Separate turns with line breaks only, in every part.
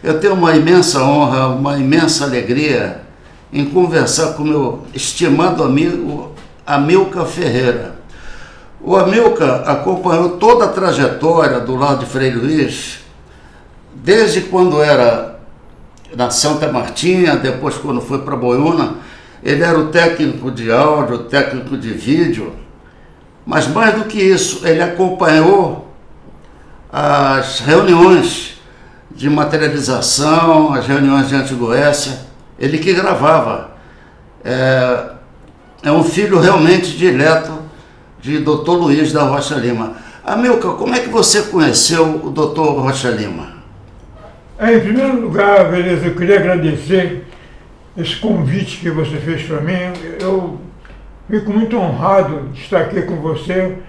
Eu tenho uma imensa honra, uma imensa alegria em conversar com meu estimado amigo Amilcar Ferreira. O Amilcar acompanhou toda a trajetória do Lar de Frei Luiz, desde quando era na Santa Martinha, depois quando foi para Boiúna. Ele era o técnico de áudio, o técnico de vídeo, mas mais do que isso, ele acompanhou as reuniões de materialização, as reuniões de Antigoécia, ele que gravava. É um filho realmente dileto de Dr. Luiz da Rocha Lima. Amilcar, como é que você conheceu o Dr. Rocha Lima?
Em primeiro lugar, beleza, eu queria agradecer esse convite que você fez para mim. Eu fico muito honrado de estar aqui com você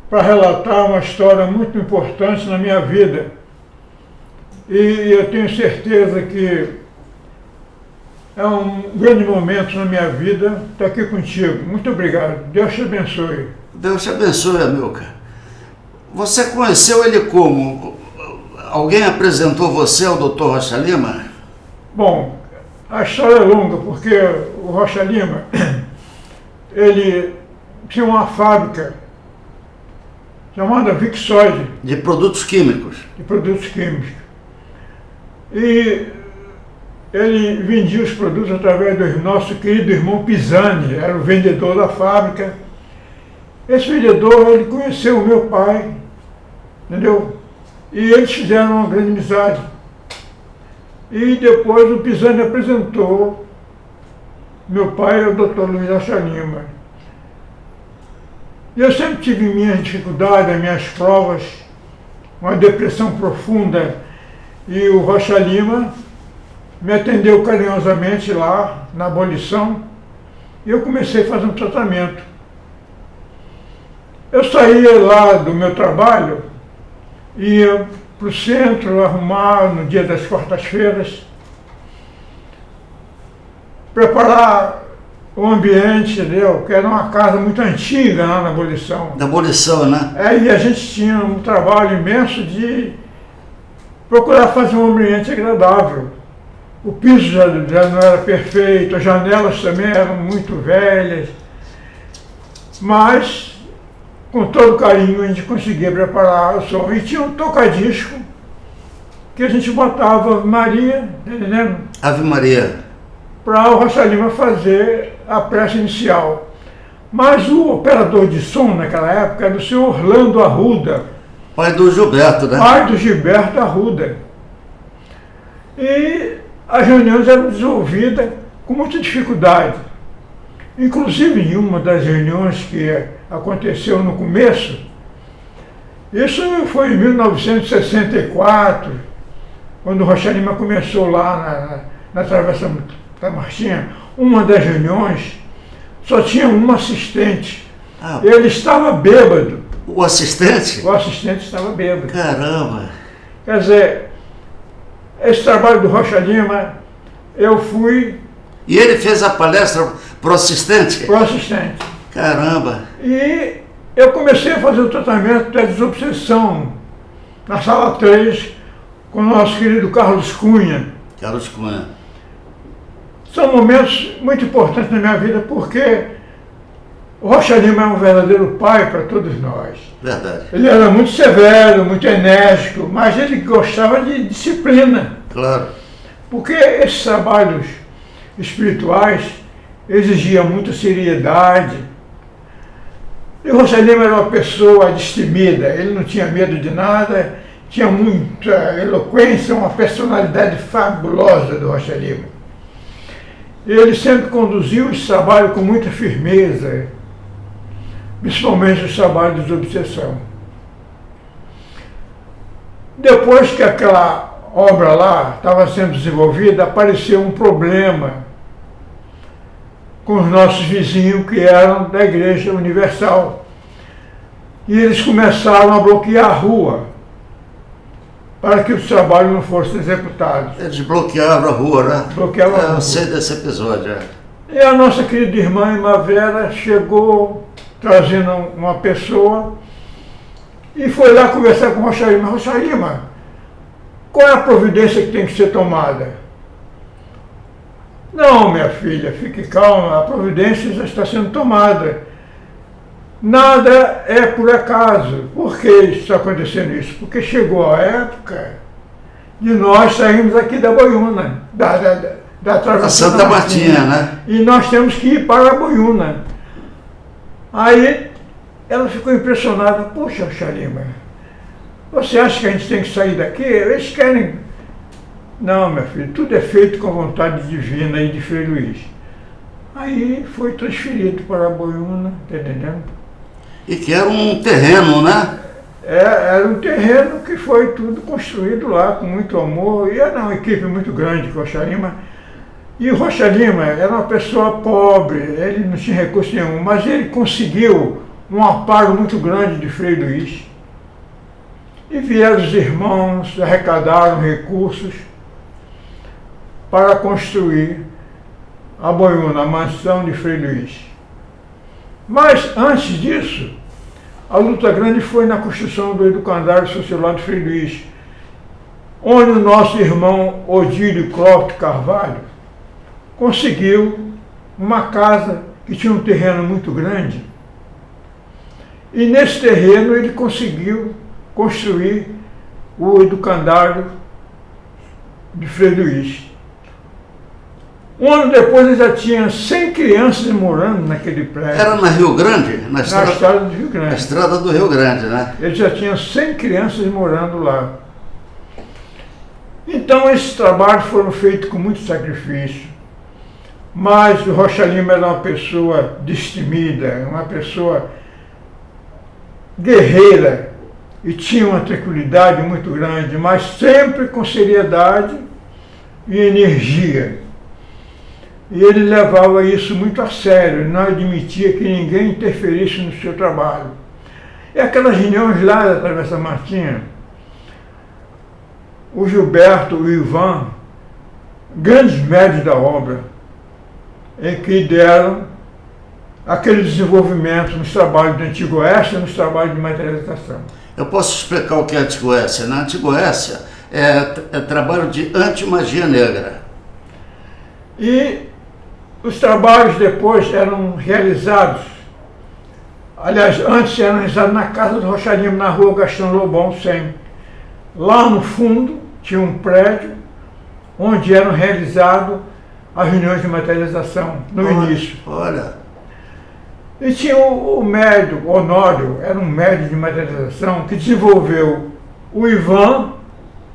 para relatar uma história muito importante na minha vida. E eu tenho certeza que é um grande momento na minha vida estar aqui contigo. Muito obrigado. Deus te abençoe.
Deus te abençoe, Amilcar. Você conheceu ele como? Alguém apresentou você ao Dr. Rocha Lima?
Bom, a história é longa, porque o Rocha Lima, ele tinha uma fábrica chamada Vixoide.
De produtos químicos.
De produtos químicos. E ele vendia os produtos através do nosso querido irmão Pisani, era o vendedor da fábrica. Esse vendedor, ele conheceu o meu pai, entendeu? E eles fizeram uma grande amizade. E depois o Pisani apresentou meu pai ao Dr. Luiz Rocha Lima. E eu sempre tive minhas dificuldades, minhas provas, uma depressão profunda. E o Rocha Lima me atendeu carinhosamente lá na abolição e eu comecei a fazer um tratamento. Eu saía lá do meu trabalho, ia para o centro arrumar no dia das quartas-feiras, preparar o ambiente, entendeu? Que era uma casa muito antiga lá na abolição.
Da abolição, né?
E a gente tinha um trabalho imenso de procurar fazer um ambiente agradável. O piso já não era perfeito, as janelas também eram muito velhas, mas com todo carinho a gente conseguia preparar o som. E tinha um tocadisco que a gente botava Ave Maria, entendendo?
Ave Maria.
Para o Rocha Lima fazer a prece inicial. Mas o operador de som naquela época era o senhor Orlando Arruda.
Pai do Gilberto, né?
Pai do Gilberto Arruda. E as reuniões eram desenvolvidas com muita dificuldade. Inclusive em uma das reuniões que aconteceu no começo, isso foi em 1964, quando o Rocha Lima começou lá na Travessa da Martinha, uma das reuniões só tinha um assistente. Ele estava bêbado.
O assistente?
O assistente estava bêbado.
Caramba!
Quer dizer, esse trabalho do Rocha Lima, eu fui...
E ele fez a palestra para o assistente?
Para o assistente.
Caramba!
E eu comecei a fazer o tratamento da desobsessão na sala 3 com o nosso querido Carlos Cunha.
Carlos Cunha.
São momentos muito importantes na minha vida porque o Rocha Lima é um verdadeiro pai para todos nós.
Verdade.
Ele era muito severo, muito enérgico, mas ele gostava de disciplina.
Claro.
Porque esses trabalhos espirituais exigiam muita seriedade. E o Rocha Lima era uma pessoa destemida, ele não tinha medo de nada, tinha muita eloquência, uma personalidade fabulosa do Rocha Lima. Ele sempre conduziu esse trabalho com muita firmeza, principalmente os trabalhos de obsessão. Depois que aquela obra lá estava sendo desenvolvida, apareceu um problema com os nossos vizinhos que eram da Igreja Universal. E eles começaram a bloquear a rua para que os trabalhos não fossem executados.
Eles bloqueavam a rua, né?
Bloqueavam a rua.
Eu sei desse episódio,
E a nossa querida irmã Irmã Vera chegou trazendo uma pessoa e foi lá conversar com o Rocha Lima. Rocha Lima, qual é a providência que tem que ser tomada? Não, minha filha, fique calma, a providência já está sendo tomada. Nada é por acaso. Por que está acontecendo isso? Porque chegou a época de nós sairmos aqui da Boiúna, da Travessa
Santa Martinha, né?
E nós temos que ir para a Boiúna. Aí ela ficou impressionada. Poxa, Xalima, você acha que a gente tem que sair daqui? Eles querem... Não, minha filha, tudo é feito com a vontade divina e de Frei Luís. Aí foi transferido para a Boiúna, tá entendendo?
E que era um terreno, né?
Era um terreno que foi tudo construído lá com muito amor. E era uma equipe muito grande com o Rocha Lima. E o Rocha Lima era uma pessoa pobre, ele não tinha recurso nenhum, mas ele conseguiu um amparo muito grande de Frei Luís. E vieram os irmãos, arrecadaram recursos para construir a Boiúna, a mansão de Frei Luís. Mas, antes disso, a luta grande foi na construção do educandário sociolar de Frei Luís, onde o nosso irmão Odílio Clóvis Carvalho conseguiu uma casa que tinha um terreno muito grande. E nesse terreno ele conseguiu construir o educandário de Frei Luís. Um ano depois ele já tinha 100 crianças morando naquele prédio.
Era na Rio Grande?
Na estrada do Rio Grande.
Na estrada do Rio Grande, né?
Ele já tinha 100 crianças morando lá. Então esses trabalhos foram feitos com muito sacrifício. Mas o Rocha Lima era uma pessoa destemida, uma pessoa guerreira, e tinha uma tranquilidade muito grande, mas sempre com seriedade e energia. E ele levava isso muito a sério, não admitia que ninguém interferisse no seu trabalho. E aquelas reuniões lá da Travessa Martinha, o Gilberto, o Ivan, grandes médios da obra, em que deram aquele desenvolvimento nos trabalhos do Antigo Oeste e nos trabalhos de materialização.
Eu posso explicar o que é Antigo Oeste? Na Antigo Oeste é trabalho de anti-magia negra.
E os trabalhos depois eram realizados, aliás, antes eram realizados na casa do Rocha Lima, na rua Gastão Lobão 100. Lá no fundo tinha um prédio onde eram realizadas as reuniões de materialização, no início.
Olha.
E tinha o médium, Honório, era um médium de materialização que desenvolveu o Ivan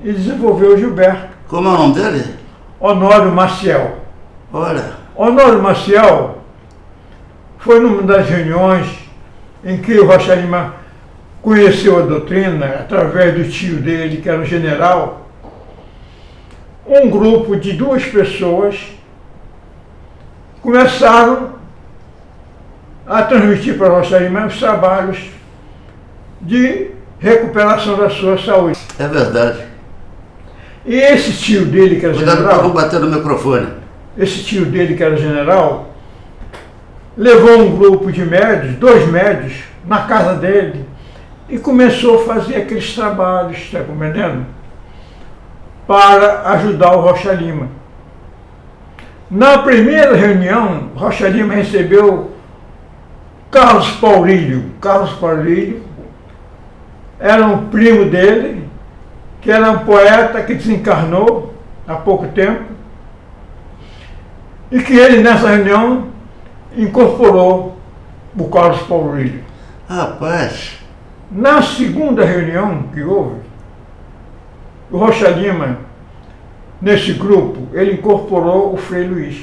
e desenvolveu o Gilberto.
Como é o nome dele?
Honório Maciel.
Olha.
Honório Maciel foi numa das reuniões em que o Rocha Lima conheceu a doutrina através do tio dele, que era o general. Um grupo de 2 pessoas começaram a transmitir para o Rocha Lima os trabalhos de recuperação da sua saúde.
É verdade.
E esse tio dele, que era
Cuidado
general...
para não bater no microfone.
Esse tio dele, que era general, levou um grupo de médios, 2 médios, na casa dele e começou a fazer aqueles trabalhos, está compreendendo? Para ajudar o Rocha Lima. Na primeira reunião, Rocha Lima recebeu Carlos Paurílio. Carlos Paurílio era um primo dele, que era um poeta que desencarnou há pouco tempo, e que ele, nessa reunião, incorporou o Carlos Paurílio.
Rapaz.
Na segunda reunião que houve, o Rocha Lima, nesse grupo, ele incorporou o Frei Luís.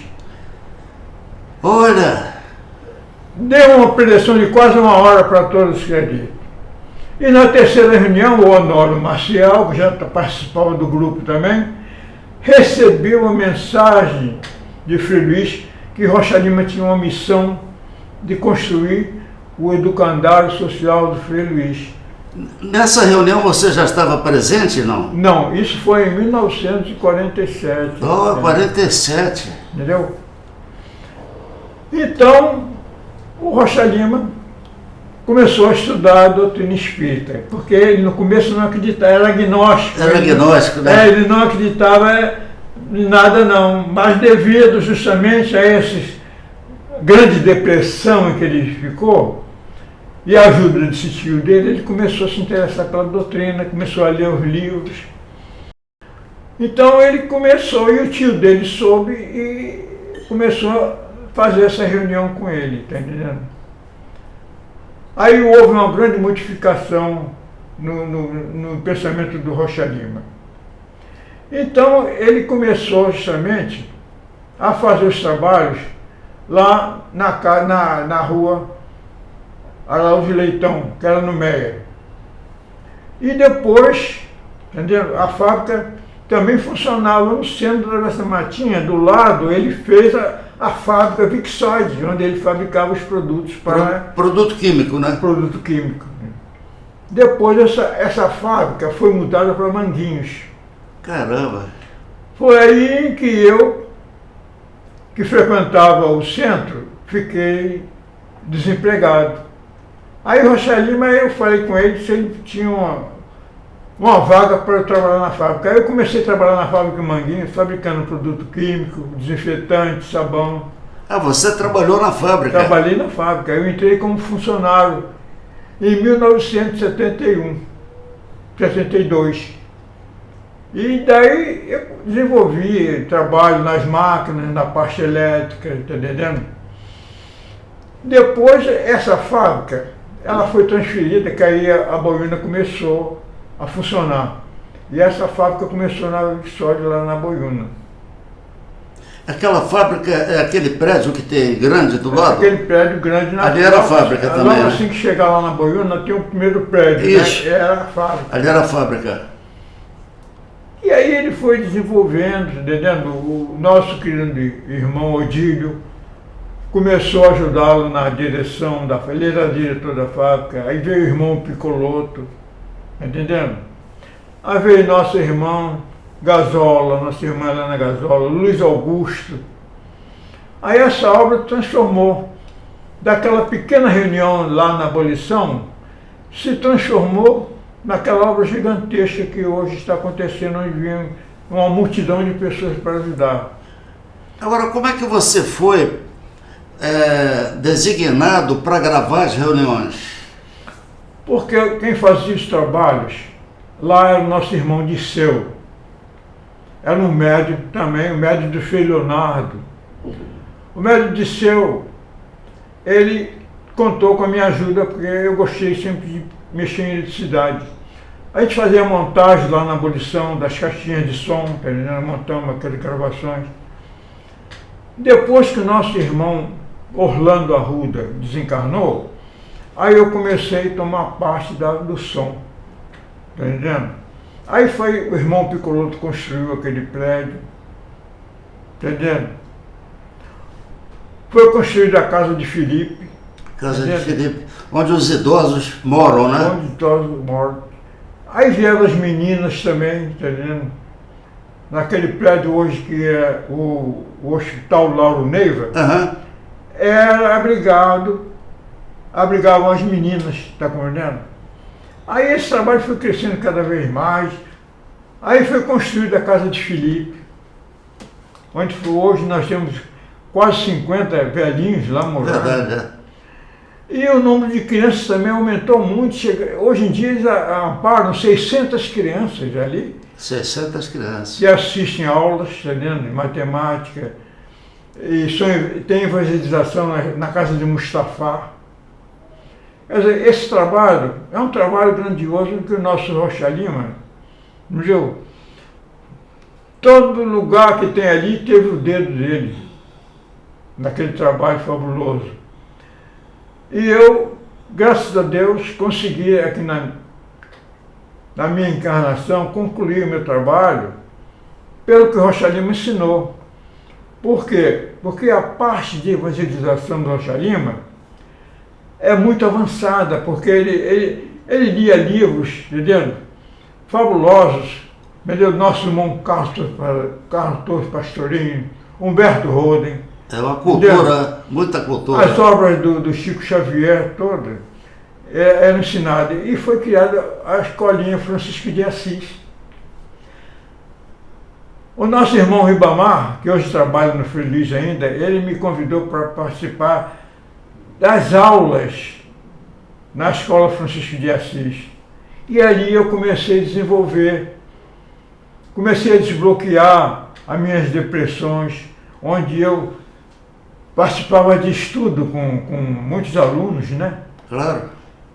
Olha!
Deu uma preleção de quase 1 hora para todos que ali. E na terceira reunião, o Honório Maciel, que já participava do grupo também, recebeu a mensagem de Frei Luís que Rocha Lima tinha uma missão de construir o educandário social do Frei Luís.
Nessa reunião você já estava presente, não?
Não, isso foi em 1947.
Oh, 47.
Entendeu? Então, o Rocha Lima começou a estudar a doutrina espírita, porque ele no começo não acreditava, era agnóstico.
Era agnóstico, né?
Ele não acreditava em nada não, mas devido justamente a essa grande depressão em que ele ficou, e a ajuda desse tio dele, ele começou a se interessar pela doutrina, começou a ler os livros. Então ele começou, e o tio dele soube e começou a fazer essa reunião com ele, tá entendendo? Aí houve uma grande modificação no pensamento do Rocha Lima. Então ele começou justamente a fazer os trabalhos lá na rua Araújo Leitão, que era no Meia. E depois, entendeu? A fábrica também funcionava no centro da Travessa Matinha, do lado ele fez a fábrica Vixoide, onde ele fabricava os produtos para...
Produto químico, né?
Produto químico. Depois essa fábrica foi mudada para Manguinhos.
Caramba!
Foi aí que eu, que frequentava o centro, fiquei desempregado. Aí o Rocha Lima, eu falei com ele se ele tinha uma vaga para eu trabalhar na fábrica. Aí eu comecei a trabalhar na fábrica Manguinhos, fabricando produto químico, desinfetante, sabão.
Ah, você trabalhou na fábrica?
Trabalhei na fábrica. Eu entrei como funcionário em 1971, 72. E daí eu desenvolvi trabalho nas máquinas, na parte elétrica, tá entendendo? Depois essa fábrica, ela foi transferida, que aí a boina começou a funcionar. E essa fábrica começou na Vixoide, lá na Boiúna.
Aquela fábrica é aquele prédio que tem grande do lado?
Aquele prédio grande na
ali era a fábrica também,
logo
né?
assim que chegar lá na Boiúna, tem o primeiro prédio,
isso.
Né? Era a fábrica.
Ali era a fábrica.
E aí ele foi desenvolvendo, entendendo? O nosso querido irmão Odílio começou a ajudá-lo na direção da fábrica, ele era diretor da fábrica. Aí veio o irmão Picoloto, entendendo? Aí veio nosso irmão Gazola, nossa irmã Helena Gazola, Luiz Augusto. Aí essa obra transformou, daquela pequena reunião lá na abolição, se transformou naquela obra gigantesca que hoje está acontecendo, onde vem uma multidão de pessoas para ajudar.
Agora, como é que você foi designado para gravar as reuniões?
Porque quem fazia os trabalhos lá era o nosso irmão Disseu. Era um médico também, o médico do Frei Leonardo. O médico Disseu, ele contou com a minha ajuda, porque eu gostei sempre de mexer em eletricidade. A gente fazia montagem lá na abolição das caixinhas de som, montamos aquelas gravações. Depois que o nosso irmão Orlando Arruda desencarnou, aí eu comecei a tomar parte do som, tá entendendo? Aí foi o irmão Picoloto construiu aquele prédio, tá entendendo? Foi construída a casa de Felipe.
Casa de Felipe, onde os idosos moram, né?
Onde os idosos moram. Aí vieram as meninas também, entendendo? Naquele prédio hoje que é o Hospital Lauro Neiva, era abrigavam as meninas, tá compreendendo? Aí esse trabalho foi crescendo cada vez mais. Aí foi construída a casa de Felipe, onde hoje nós temos quase 50 velhinhos lá morando.
Verdade, é.
E o número de crianças também aumentou muito. Hoje em dia eles amparam 600 crianças ali.
600 crianças.
Que assistem aulas, entendendo, de matemática. E tem evangelização na casa de Mustafa. Quer dizer, esse trabalho é um trabalho grandioso que o nosso Rocha Lima, viu? Todo lugar que tem ali teve o dedo dele, naquele trabalho fabuloso. E eu, graças a Deus, consegui aqui na minha encarnação concluir o meu trabalho pelo que o Rocha Lima ensinou. Por quê? Porque a parte de evangelização do Rocha Lima é muito avançada, porque ele lia livros, entendeu? Fabulosos, entendeu? Nosso irmão Carlos Torres Pastorinho, Humberto Roden.
É uma cultura, entendeu? Muita cultura.
As obras do Chico Xavier todas. era ensinado. E foi criada a escolinha Francisco de Assis. O nosso irmão Ribamar, que hoje trabalha no Frei Luiz ainda, ele me convidou para participar das aulas na Escola Francisco de Assis. E ali eu comecei a desenvolver, comecei a desbloquear as minhas depressões, onde eu participava de estudo com muitos alunos, né?
Claro.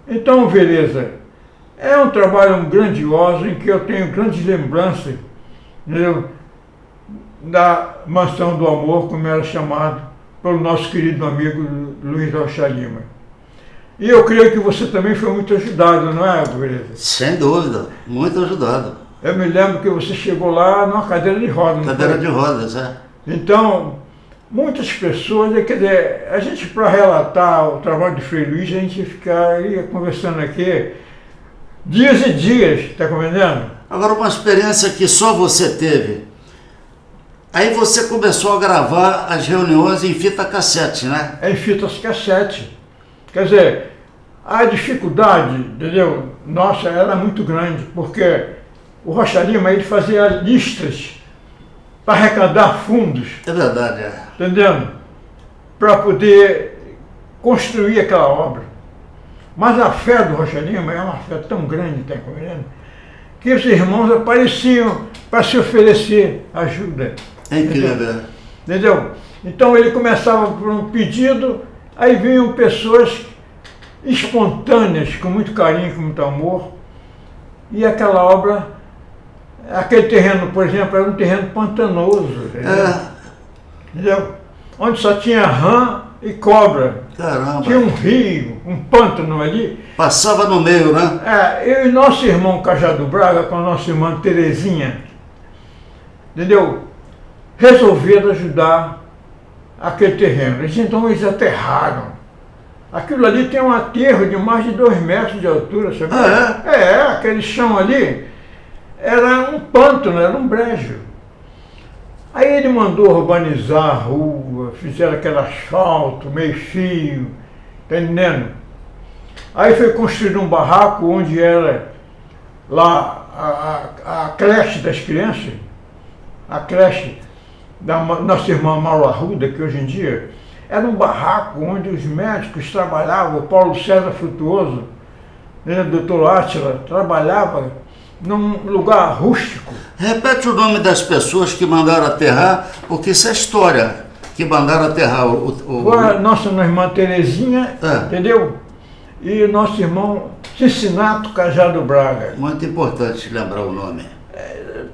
Então, beleza, é um trabalho grandioso em que eu tenho grandes lembranças, entendeu? Da Mansão do Amor, como era chamado pelo nosso querido amigo Luiz Rocha Lima. E eu creio que você também foi muito ajudado, não é, beleza?
Sem dúvida, muito ajudado.
Eu me lembro que você chegou lá numa cadeira de rodas.
Cadeira de rodas, é.
Então, muitas pessoas, quer dizer, a gente para relatar o trabalho de Frei Luiz, a gente ficaria conversando aqui dias e dias, está compreendendo?
Agora, uma experiência que só você teve. Aí você começou a gravar as reuniões em fita cassete, né?
Em fitas cassete. Quer dizer, a dificuldade, entendeu, nossa, era muito grande, porque o Rocha Lima, ele fazia listas para arrecadar fundos.
É verdade, é.
Entendendo? Para poder construir aquela obra. Mas a fé do Rocha Lima é uma fé tão grande, está entendendo? Que os irmãos apareciam para se oferecer ajuda.
É incrível.
Entendeu? Então ele começava por um pedido, aí vinham pessoas espontâneas, com muito carinho, com muito amor, e aquela obra, aquele terreno, por exemplo, era um terreno pantanoso, entendeu? Onde só tinha rã e cobra.
Caramba.
Tinha um rio, um pântano ali.
Passava no meio, né?
Eu e nosso irmão Cajado Braga, com a nossa irmã Terezinha, entendeu? Resolveram ajudar aquele terreno. Então eles aterraram. Aquilo ali tem um aterro de mais de 2 metros de altura, sabe? Aquele chão ali era um pântano, era um brejo. Aí ele mandou urbanizar a rua, fizeram aquele asfalto, meio fio, tá entendendo? Aí foi construído um barraco onde era lá a creche das crianças, a creche da nossa irmã Mauro Arruda, que hoje em dia era um barraco onde os médicos trabalhavam, o Paulo César Frutuoso, né, o doutor Átila, trabalhava num lugar rústico.
Repete o nome das pessoas que mandaram aterrar, porque isso é história, que mandaram aterrar
Foi a nossa irmã Terezinha, entendeu? E nosso irmão Cincinato Cajado Braga.
Muito importante lembrar o nome.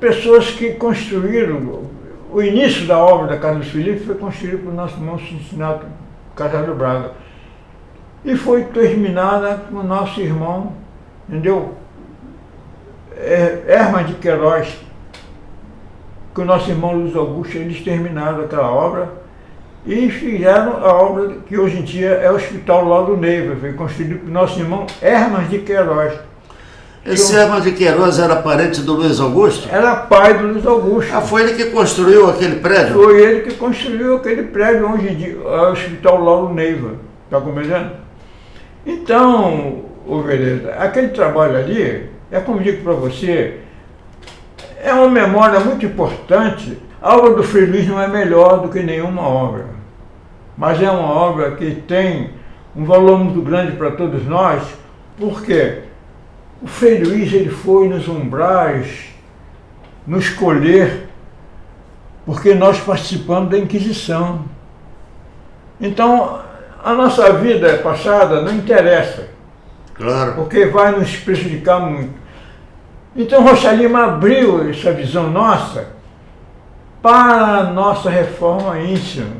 Pessoas que construíram, o início da obra da Casa dos Felipe foi construído por nosso irmão Cincinato Cajado Braga. E foi terminada com o nosso irmão, entendeu? Herman de Queiroz, com o nosso irmão Luiz Augusto, eles terminaram aquela obra e fizeram a obra que hoje em dia é o Hospital Lauro Neiva, foi construído por nosso irmão Herman de Queiroz.
Esse Herman de Queiroz era parente do Luiz Augusto?
Era pai do Luiz Augusto.
Foi ele que construiu aquele prédio?
Foi ele que construiu aquele prédio onde é o Hospital Lauro Neiva, está compreendendo? Então, Vereda, aquele trabalho ali, é como digo para você, é uma memória muito importante. A obra do Frei Luiz não é melhor do que nenhuma obra, mas é uma obra que tem um valor muito grande para todos nós, porque o Frei Luiz, ele foi nos umbrais, nos colher, porque nós participamos da Inquisição. Então, a nossa vida passada não interessa,
claro,
porque vai nos prejudicar muito. Então, Rocha Lima abriu essa visão nossa para a nossa reforma íntima,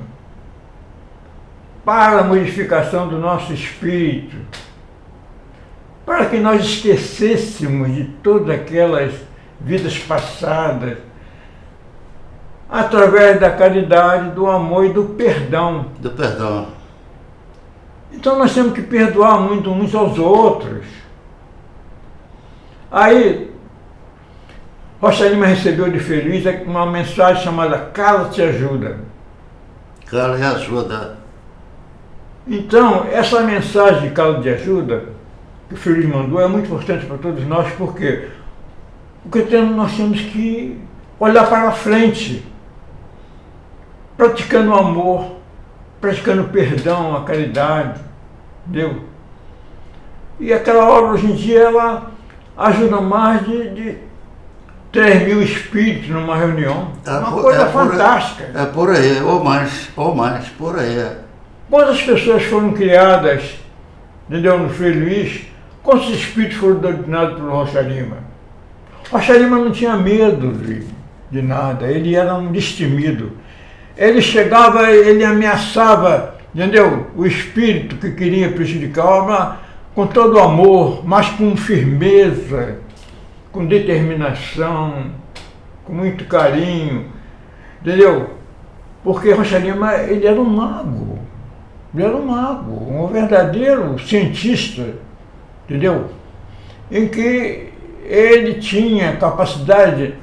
para a modificação do nosso espírito, para que nós esquecêssemos de todas aquelas vidas passadas, através da caridade, do amor e do perdão.
Do perdão.
Então nós temos que perdoar muito uns aos outros. Aí, Rocha Lima recebeu de Frei Luiz uma mensagem chamada Cala Te Ajuda.
Cala e ajuda.
Então, essa mensagem de Cala Te Ajuda que o Frei Luiz mandou é muito importante para todos nós, porque nós temos que olhar para frente, praticando o amor, praticando o perdão, a caridade, entendeu? E aquela obra hoje em dia ela ajuda mais de 3.000 espíritos numa reunião. Uma coisa fantástica.
É por aí, ou mais, por aí.
Quantas pessoas foram criadas, entendeu, no Frei Luiz, quantos espíritos foram doutrinados pelo Rocha Lima? Rocha Lima não tinha medo de nada, ele era um destemido. Ele chegava, ele ameaçava, entendeu, o espírito que queria prejudicar a obra com todo o amor, mas com firmeza, com determinação, com muito carinho, entendeu? Porque Rocha Lima, ele era um mago, um verdadeiro cientista, entendeu? Em que ele tinha capacidade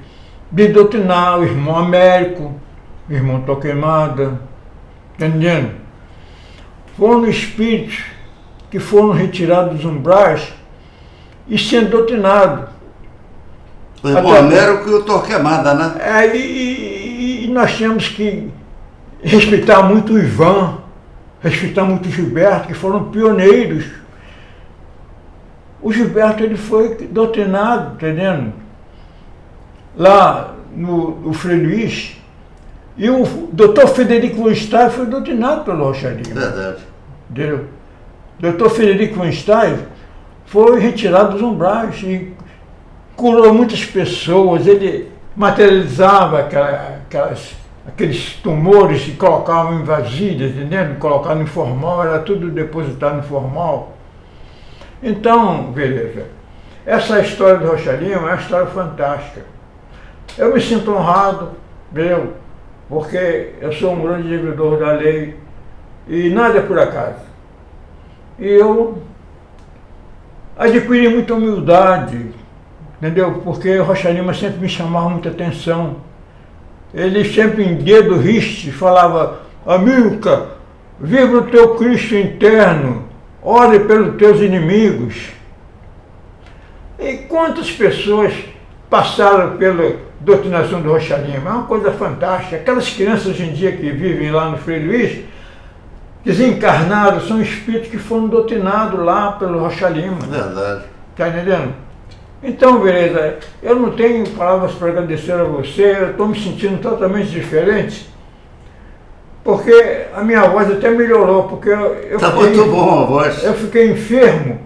de doutrinar o irmão Américo, o irmão Torquemada, entendendo? Foram espíritos que foram retirados dos umbrais e sendo doutrinados.
O irmão Américo e o Torquemada, né?
E nós tínhamos que respeitar muito o Ivan, respeitar muito o Gilberto, que foram pioneiros. O Gilberto, ele foi doutrinado, entendendo? Lá no Frei Luiz, e o doutor Frederico Weinstein foi doutrinado pelo Rocha Lima.
Verdade.
Entendeu? O doutor Frederico Weinstein foi retirado dos umbrais e curou muitas pessoas. Ele materializava aqueles tumores e colocavam em vasilhas, entendeu? Colocavam em formal, era tudo depositado em formal. Então, beleza, essa história do Rocha Lima é uma história fantástica. Eu me sinto honrado, entendeu? Porque eu sou um grande devedor da lei e nada é por acaso. E eu adquiri muita humildade, entendeu? Porque o Rocha Lima sempre me chamava muita atenção. Ele sempre em dedo riste falava: Amilcar, viva o teu Cristo interno, ore pelos teus inimigos. E quantas pessoas passaram pela doutrinação do Rocha Lima? É uma coisa fantástica. Aquelas crianças hoje em dia que vivem lá no Frei Luiz, desencarnados, são espíritos que foram doutrinados lá pelo Rocha Lima.
Verdade.
Está entendendo? Então, beleza, eu não tenho palavras para agradecer a você, eu estou me sentindo totalmente diferente, porque a minha voz até melhorou, porque
Está muito bom a voz.
Eu fiquei enfermo,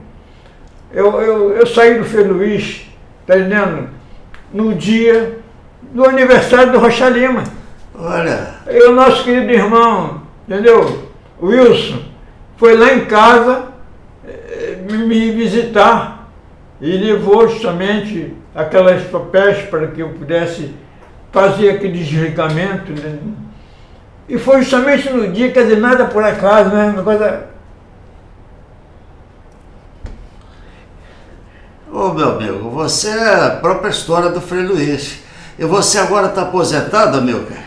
eu saí do Frei Luiz, está entendendo? No dia do aniversário do Rocha Lima.
Olha.
E o nosso querido irmão, entendeu? Wilson, foi lá em casa me visitar e levou justamente aquelas papéis para que eu pudesse fazer aquele desligamento, né? E foi justamente no dia, quer dizer, nada por acaso, né? Uma coisa...
Ô meu amigo, você é a própria história do Frei Luiz. E você agora está aposentado, Amilcar?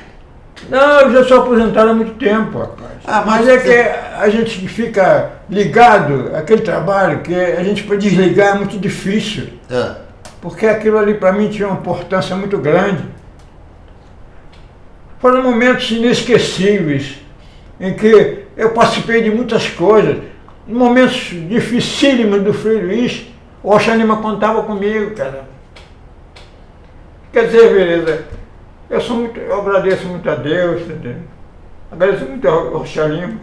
Não, eu já sou aposentado há muito tempo, rapaz. Mas é que a gente fica ligado àquele trabalho que a gente para desligar é muito difícil.
É.
Porque aquilo ali para mim tinha uma importância muito grande. Foram momentos inesquecíveis em que eu participei de muitas coisas. Momentos dificílimos do Frei Luiz, o Rocha Lima contava comigo, cara. Quer dizer, beleza, eu agradeço muito a Deus, entendeu? Agradeço muito ao Rocha Lima.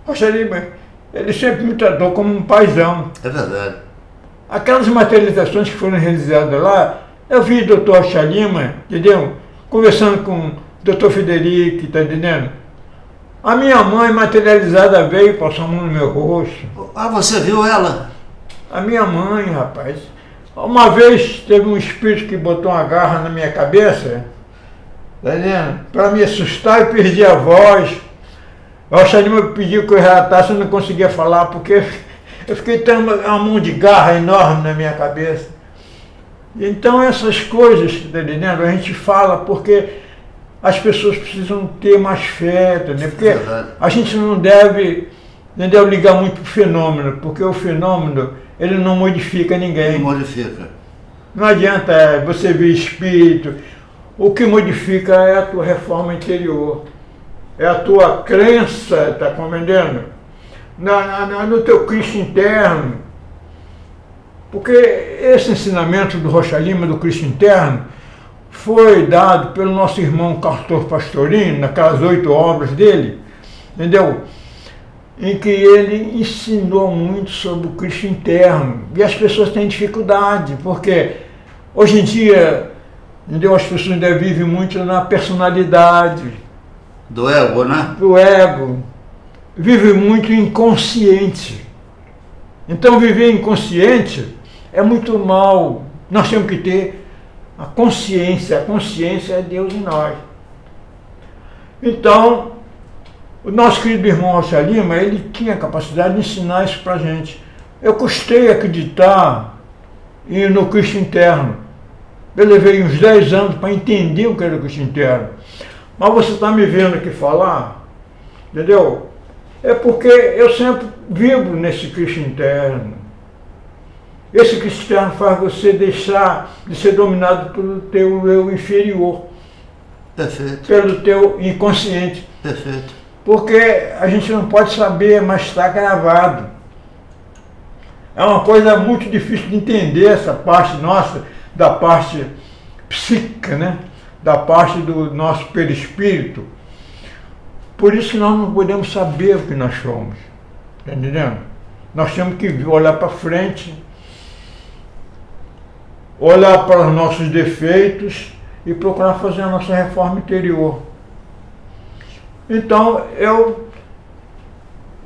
Rocha Lima, ele sempre me tratou como um paizão.
É verdade.
Aquelas materializações que foram realizadas lá, eu vi o doutor Rocha Lima, entendeu? Conversando com o doutor Frederico, tá entendendo? A minha mãe materializada veio e passou a mão no meu rosto.
Ah, você viu ela?
A minha mãe, rapaz. Uma vez teve um espírito que botou uma garra na minha cabeça, tá entendendo? Para me assustar e perdi a voz. O Rocha Lima pediu que eu relatasse, eu não conseguia falar, porque eu fiquei tendo uma mão de garra enorme na minha cabeça. Então essas coisas, tá entendendo? A gente fala porque as pessoas precisam ter mais fé, entendeu? Porque a gente não deve entendeu? Ligar muito para o fenômeno, porque o fenômeno, ele não modifica ninguém.
Não modifica.
Não adianta você ver espírito. O que modifica é a tua reforma interior. É a tua crença, está compreendendo? No teu Cristo interno. Porque esse ensinamento do Rocha Lima, do Cristo interno, foi dado pelo nosso irmão Castor Pastorino, naquelas 8 obras dele, entendeu? Em que ele ensinou muito sobre o Cristo interno. E as pessoas têm dificuldade, porque hoje em dia, entendeu? As pessoas ainda vivem muito na personalidade.
Do ego, né?
Do ego. Vive muito inconsciente. Então viver inconsciente é muito mal. Nós temos que ter a consciência é Deus em nós. Então, o nosso querido irmão Rocha Lima, ele tinha a capacidade de ensinar isso pra gente. Eu custei acreditar no Cristo interno. Eu levei uns 10 anos para entender o que era o Cristo interno. Mas você está me vendo aqui falar, entendeu? É porque eu sempre vibro nesse Cristo interno. Esse Cristo interno faz você deixar de ser dominado pelo teu eu inferior.
Perfeito.
Pelo teu inconsciente.
Perfeito.
Porque a gente não pode saber, mas está gravado. É uma coisa muito difícil de entender essa parte nossa, da parte psíquica, né? Da parte do nosso perispírito. Por isso que nós não podemos saber o que nós somos. Está entendendo? Nós temos que olhar para frente, olhar para os nossos defeitos e procurar fazer a nossa reforma interior. Então, eu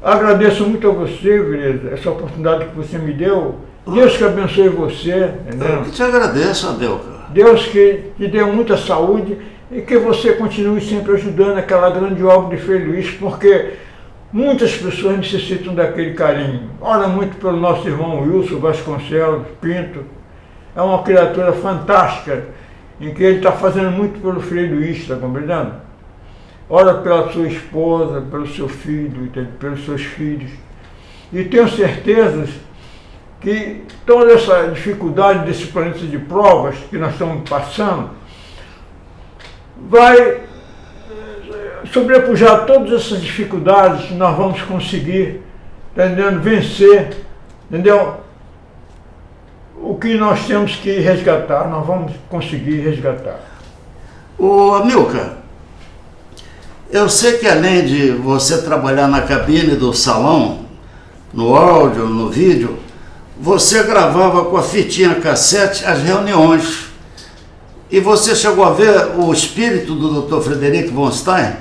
agradeço muito a você, Vileza, essa oportunidade que você me deu. Deus que abençoe você. Entendeu?
Eu que te agradeço, Amilcar.
Deus que te dê muita saúde e que você continue sempre ajudando aquela grande obra de Frei Luís, porque muitas pessoas necessitam daquele carinho. Ora muito pelo nosso irmão Wilson Vasconcelos Pinto. É uma criatura fantástica, em que ele está fazendo muito pelo Frei Luís, está compreendendo? Ora pela sua esposa, pelo seu filho, pelos seus filhos. E tenho certeza que toda essa dificuldade desse planeta de provas que nós estamos passando vai sobrepujar todas essas dificuldades que nós vamos conseguir, entendendo? Vencer, entendeu? O que nós temos que resgatar, nós vamos conseguir resgatar.
Ô Amilcar, eu sei que além de você trabalhar na cabine do salão, no áudio, no vídeo, você gravava com a fitinha cassete as reuniões. E você chegou a ver o espírito do Dr. Frederico von Stein?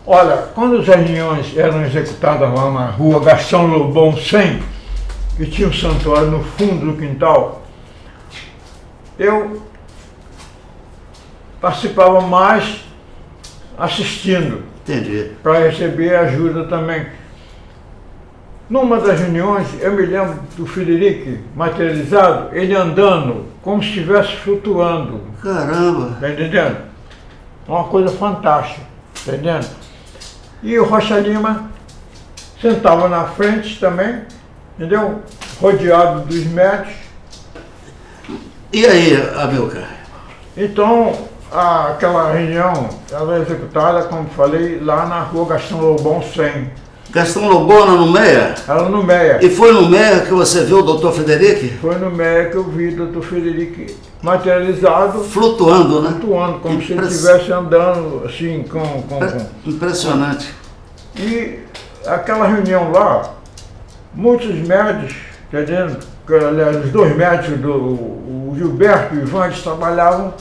Olha, quando as reuniões eram executadas lá na rua Gastão Lobão 100, que tinha um santuário no fundo do quintal, eu participava mais assistindo.
Entendi.
Para receber ajuda também. Numa das reuniões, eu me lembro do Frederico materializado, ele andando como se estivesse flutuando.
Caramba!
Está entendendo? Uma coisa fantástica, está entendendo? E o Rocha Lima sentava na frente também, entendeu? Rodeado dos médicos.
E aí, Amilcar?
Então, aquela reunião, ela é executada, como falei, lá na rua Gastão Lobão 100.
Gastão Lobona no Meia?
Ela no Meia.
E foi no Meia que você viu o Dr. Frederico?
Foi no Meia que eu vi o Dr. Frederico materializado.
Flutuando, né?
Flutuando, como se ele estivesse andando assim,
Impressionante.
E aquela reunião lá, muitos médicos, entendendo? Aliás, os 2 médicos, o Gilberto e o Ivan, eles trabalhavam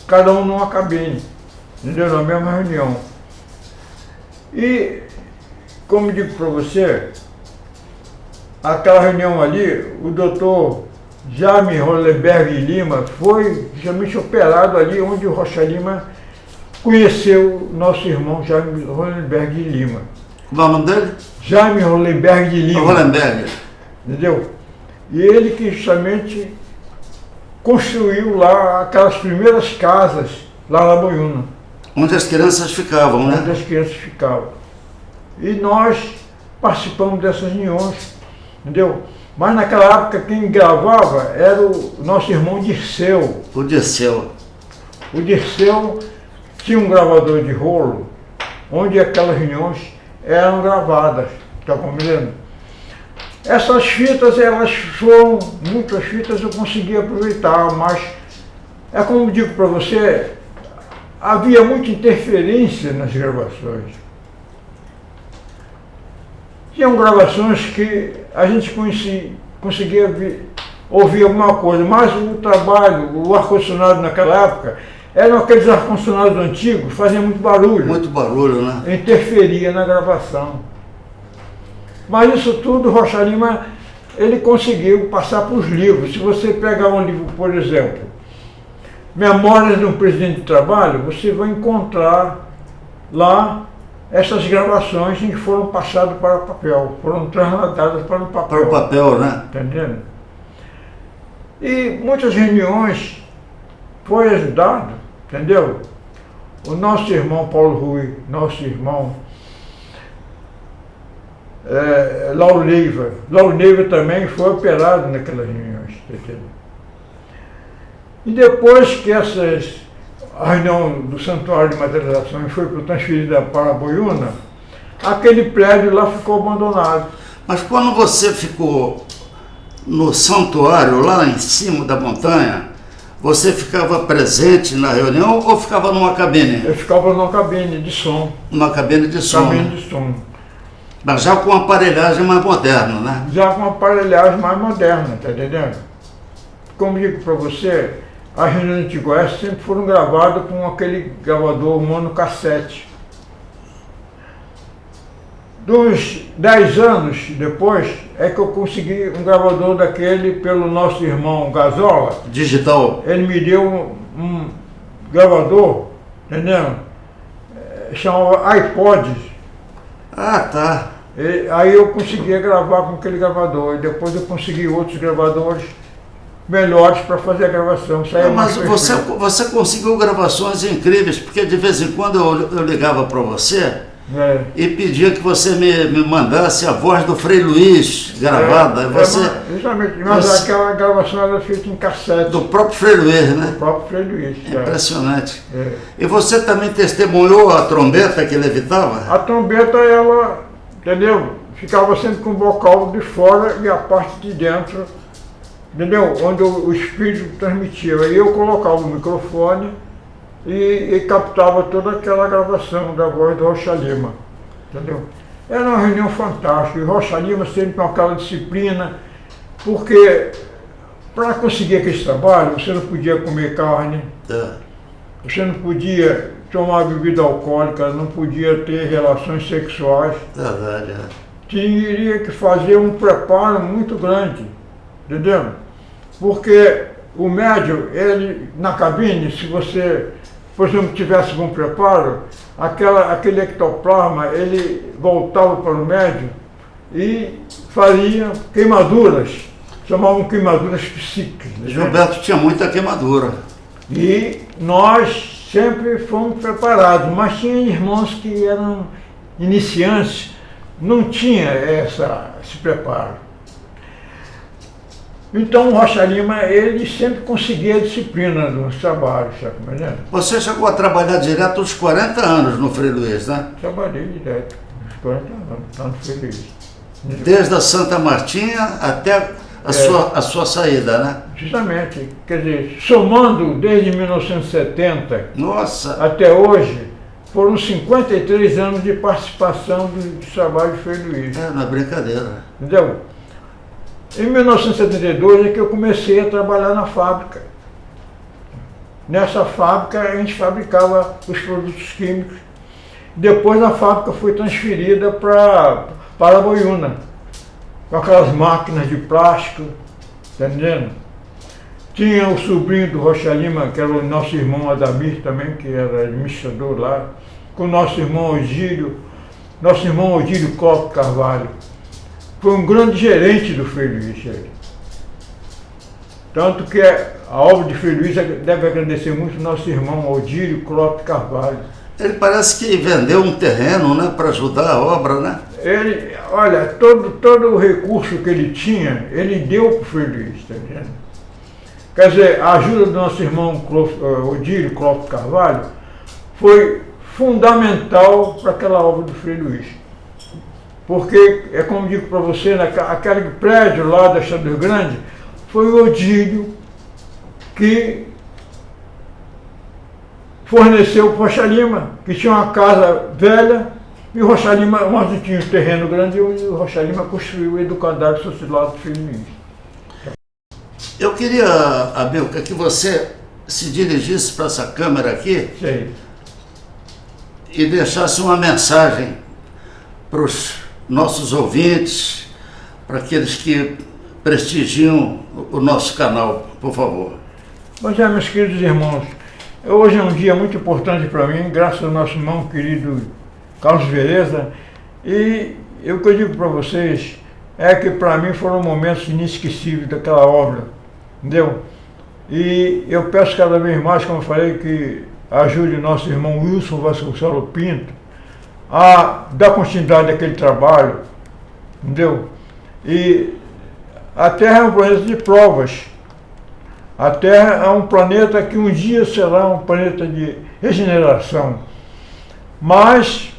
cada um numa cabine, entendeu? Na mesma reunião. E, como digo para você, aquela reunião ali, o doutor Jaime Hollenberg Lima foi justamente operado ali onde o Rocha Lima conheceu o nosso irmão Jaime Hollenberg Lima.
Qual é o nome dele?
Jaime Hollenberg Lima.
Hollenberg.
Entendeu? E ele que justamente construiu lá aquelas primeiras casas, lá na Boiúna.
Onde as crianças ficavam, né?
Onde as crianças ficavam. E nós participamos dessas reuniões, entendeu? Mas naquela época quem gravava era o nosso irmão Dirceu.
O Dirceu.
O Dirceu tinha um gravador de rolo, onde aquelas reuniões eram gravadas, está compreendendo? Essas fitas, elas foram, muitas fitas eu consegui aproveitar, mas é como eu digo para você, havia muita interferência nas gravações. Tinham gravações que a gente conseguia ouvir alguma coisa, mas o trabalho, o ar-condicionado naquela época, eram aqueles ar-condicionados antigos, faziam muito barulho.
Muito barulho, né?
Interferia na gravação. Mas isso tudo, Rocha Lima, ele conseguiu passar para os livros. Se você pegar um livro, por exemplo, Memórias de um Presidente de Trabalho, você vai encontrar lá essas gravações que foram passadas para o papel, foram trasladadas para o papel.
Para o papel, né?
Entendendo? E muitas reuniões foi ajudado, entendeu? O nosso irmão Paulo Rui, nosso irmão Lauro Neiva. Lauro Neiva também foi operado naquelas reuniões, entendeu? E depois que a reunião do Santuário de Materializações foi transferida para a Boiúna, aquele prédio lá ficou abandonado.
Mas quando você ficou no santuário, lá em cima da montanha, você ficava presente na reunião ou ficava numa cabine?
Eu ficava numa cabine de som.
Numa cabine de som.
Cabine de som.
Mas já com aparelhagem mais moderna, né?
Já com aparelhagem mais moderna, tá entendendo? Como digo para você, as reuniões antigas sempre foram gravadas com aquele gravador monocassete. Dos 10 anos depois, é que eu consegui um gravador daquele pelo nosso irmão Gazola.
Digital.
Ele me deu um gravador, entendeu? Chamava iPod.
Ah, tá.
Aí eu conseguia gravar com aquele gravador. E depois eu consegui outros gravadores melhores para fazer a gravação.
Mas você conseguiu gravações incríveis, porque de vez em quando eu ligava para você e pedia que você me mandasse a voz do Frei Luiz gravada.
Justamente, mas aquela gravação era feita em cassete.
Do próprio Frei Luiz, né?
Do próprio Frei Luiz.
Impressionante. E você também testemunhou a trombeta que ele evitava?
A trombeta, ela, entendeu? Ficava sempre com o bocal de fora e a parte de dentro, entendeu? Onde o espírito transmitia. Aí eu colocava o microfone e captava toda aquela gravação da voz do Rocha Lima, entendeu? Era uma reunião fantástica, e Rocha Lima sempre com aquela disciplina, porque para conseguir aquele trabalho, você não podia comer carne, você não podia tomar bebida alcoólica, não podia ter relações sexuais.
Verdade,
Teria que fazer um preparo muito grande, entendeu? Porque o médium, ele na cabine, se você, por exemplo, tivesse bom preparo, aquele ectoplasma, ele voltava para o médium e faria queimaduras, chamavam queimaduras psíquicas.
Gilberto tinha muita queimadura.
E nós sempre fomos preparados, mas tinha irmãos que eram iniciantes, não tinha esse preparo. Então o Rocha Lima, ele sempre conseguia a disciplina dos trabalhos, sabe como é?
Você chegou a trabalhar direto aos 40 anos no Frei Luiz, né?
Trabalhei direto, uns 40 anos, lá no Frei Luiz.
Desde a Santa Martinha até a sua saída, né?
Justamente, quer dizer, somando desde 1970
Nossa.
Até hoje, foram 53 anos de participação do trabalho do Frei Luiz.
Não é brincadeira.
Entendeu? Em 1972 é que eu comecei a trabalhar na fábrica. Nessa fábrica a gente fabricava os produtos químicos. Depois a fábrica foi transferida para a Boiúna, com aquelas máquinas de plástico, entendendo? Tinha o sobrinho do Rocha Lima, que era o nosso irmão Adamir também, que era administrador lá, com o nosso irmão Odílio Copo Carvalho. Foi um grande gerente do Frei Luiz. Tanto que a obra de Frei Luiz deve agradecer muito ao nosso irmão Odílio Copo Carvalho.
Ele parece que vendeu um terreno, né, para ajudar a obra, né?
Ele, olha, todo o recurso que ele tinha, ele deu para o Frei Luís, está vendo? Quer dizer, a ajuda do nosso irmão Odílio Clóvis Carvalho foi fundamental para aquela obra do Frei Luís. Porque, é como digo para você, aquele prédio lá da Estado do Rio Grande, foi o Odílio que forneceu para o Rocha Lima, que tinha uma casa velha, e o Rocha Lima, onde tinha um terreno grande, e o Rocha Lima construiu o educandário social do Filho Luís.
Eu queria, Amilcar, que você se dirigisse para essa câmera aqui.
Sei.
E deixasse uma mensagem para os nossos ouvintes, para aqueles que prestigiam o nosso canal, por favor.
Pois é, meus queridos irmãos, hoje é um dia muito importante para mim, graças ao nosso irmão querido Carlos Vereza, e o que eu digo para vocês é que para mim foram momentos inesquecíveis daquela obra, entendeu? E eu peço cada vez mais, como eu falei, que ajude o nosso irmão Wilson Vasconcelos Pinto a dar continuidade àquele trabalho, entendeu? E a Terra é um planeta de provas. A Terra é um planeta que um dia será um planeta de regeneração. Mas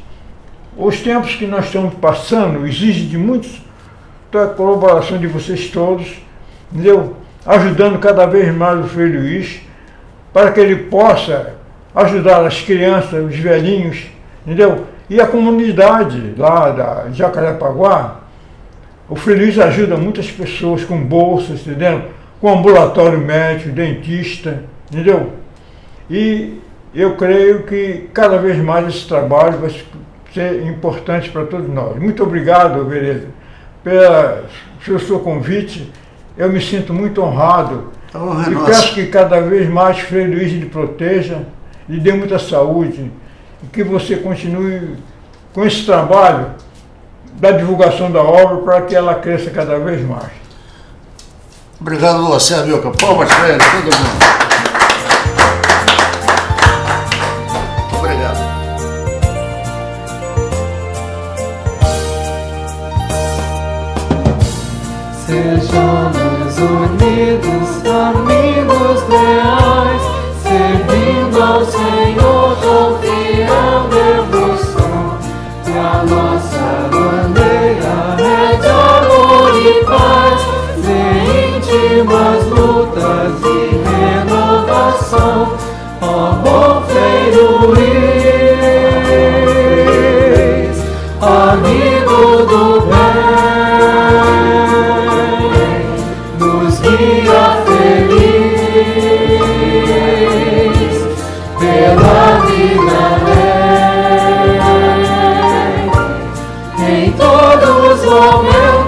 os tempos que nós estamos passando exigem de muita colaboração de vocês todos, entendeu? Ajudando cada vez mais o Frei Luís, para que ele possa ajudar as crianças, os velhinhos, entendeu? E a comunidade lá da Jacarepaguá, o Frei Luís ajuda muitas pessoas com bolsas, entendeu? Com ambulatório médico, dentista, entendeu? E eu creio que cada vez mais esse trabalho vai ser importante para todos nós. Muito obrigado, Vereza, pelo seu convite. Eu me sinto muito honrado e peço que cada vez mais Frei Luís lhe proteja, lhe dê muita saúde e que você continue com esse trabalho da divulgação da obra para que ela cresça cada vez mais.
Obrigado a você, Amilcar. Palmas para ele, todo mundo. Obrigado.
Sejamos unidos, amigos leais, servindo ao Senhor com fiel devoção. E a nossa bandeira é de amor e paz, de íntimas lutas e renovação. Ó bom Frei Luís, amigo do bem, nos guia feliz pela vida em todos os momentos.